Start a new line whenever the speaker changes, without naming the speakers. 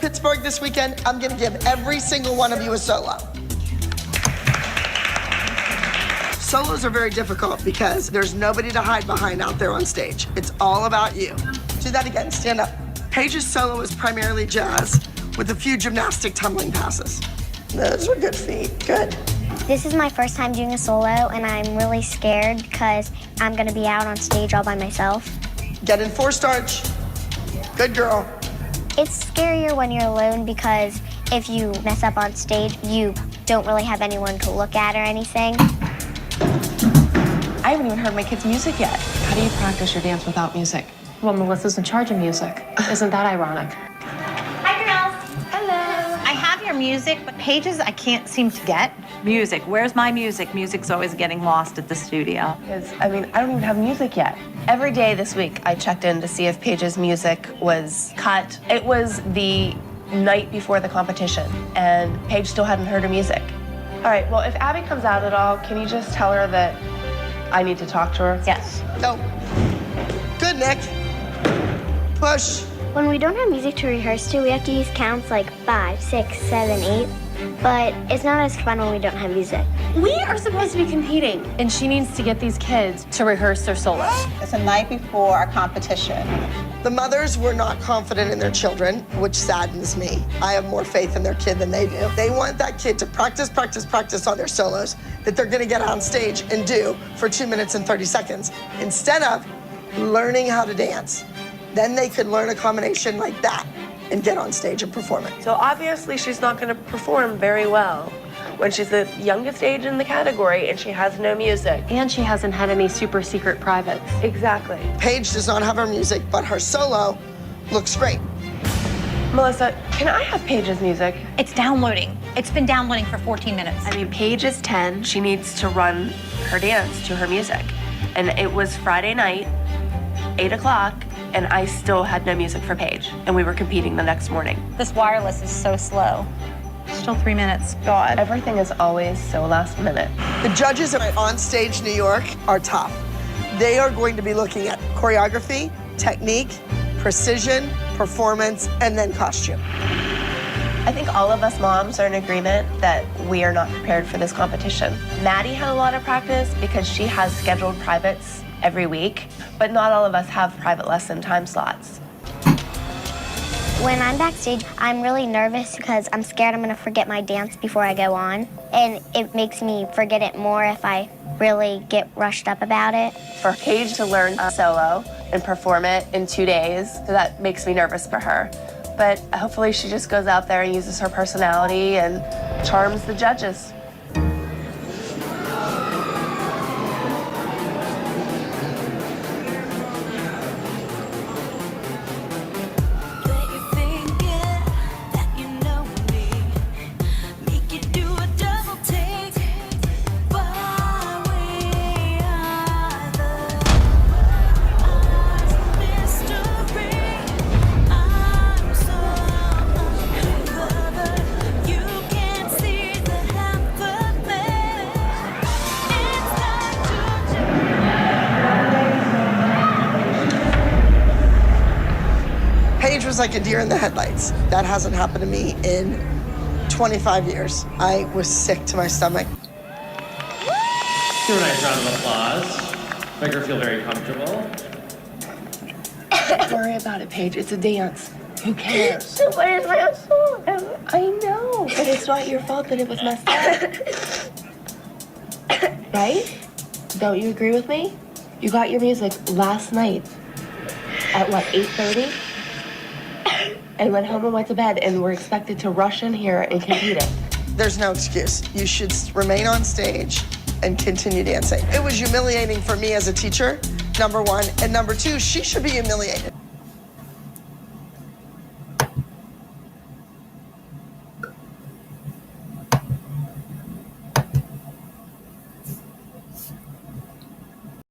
Pittsburgh this weekend, I'm gonna give every single one of you a solo. Solos are very difficult because there's nobody to hide behind out there on stage. It's all about you. Do that again, stand up. Paige's solo is primarily jazz with a few gymnastic tumbling passes. Those were good feet, good.
This is my first time doing a solo, and I'm really scared because I'm gonna be out on stage all by myself.
Get in 4 starch. Good girl.
It's scarier when you're alone because if you mess up on stage, you don't really have anyone to look at or anything.
I haven't even heard my kids' music yet. How do you practice your dance without music?
Well, Melissa's in charge of music. Isn't that ironic?
Hi, girls.
Hello.
I have your music, but Paige's I can't seem to get.
Music. Where's my music? Music's always getting lost at the studio.
Because, I don't even have music yet. Every day this week, I checked in to see if Paige's music was cut. It was the night before the competition, and Paige still hadn't heard her music. All right, well, if Abby comes out at all, can you just tell her that I need to talk to her?
Yes.
Go. Good, Nick. Push.
When we don't have music to rehearse to, we have to use counts like 5, 6, 7, 8. But it's not as fun when we don't have music.
We are supposed to be competing, and she needs to get these kids to rehearse their solos.
It's the night before our competition.
The mothers were not confident in their children, which saddens me. I have more faith in their kid than they do. They want that kid to practice, practice, practice on their solos that they're gonna get on stage and do for 2 minutes and 30 seconds, instead of learning how to dance. Then they could learn a combination like that and get on stage and perform it.
So obviously she's not gonna perform very well when she's the youngest age in the category and she has no music.
And she hasn't had any super secret privates.
Exactly.
Paige does not have her music, but her solo looks great.
Melissa, can I have Paige's music?
It's downloading. It's been downloading for 14 minutes.
Paige is 10. She needs to run her dance to her music. And it was Friday night, 8 o'clock, and I still had no music for Paige. And we were competing the next morning.
This wireless is so slow. Still 3 minutes.
God. Everything is always so last minute.
The judges at On Stage New York are tough. They are going to be looking at choreography, technique, precision, performance, and then costume.
I think all of us moms are in agreement that we are not prepared for this competition. Maddie had a lot of practice because she has scheduled privates every week, but not all of us have private lesson time slots.
When I'm backstage, I'm really nervous because I'm scared I'm gonna forget my dance before I go on. And it makes me forget it more if I really get rushed up about it.
For Paige to learn a solo and perform it in 2 days, so that makes me nervous for her. But hopefully she just goes out there and uses her personality and charms the judges.
Paige was like a deer in the headlights. That hasn't happened to me in 25 years. I was sick to my stomach.
Give her a nice round of applause. Make her feel very comfortable.
Don't worry about it, Paige. It's a dance. Who cares?
So what is my song?
I know, but it's not your fault that it was messed up. Right? Don't you agree with me? You got your music last night at what, 8:30? And went home and went to bed and were expected to rush in here and compete it.
There's no excuse. You should remain on stage and continue dancing. It was humiliating for me as a teacher, number one. And number two, she should be humiliated.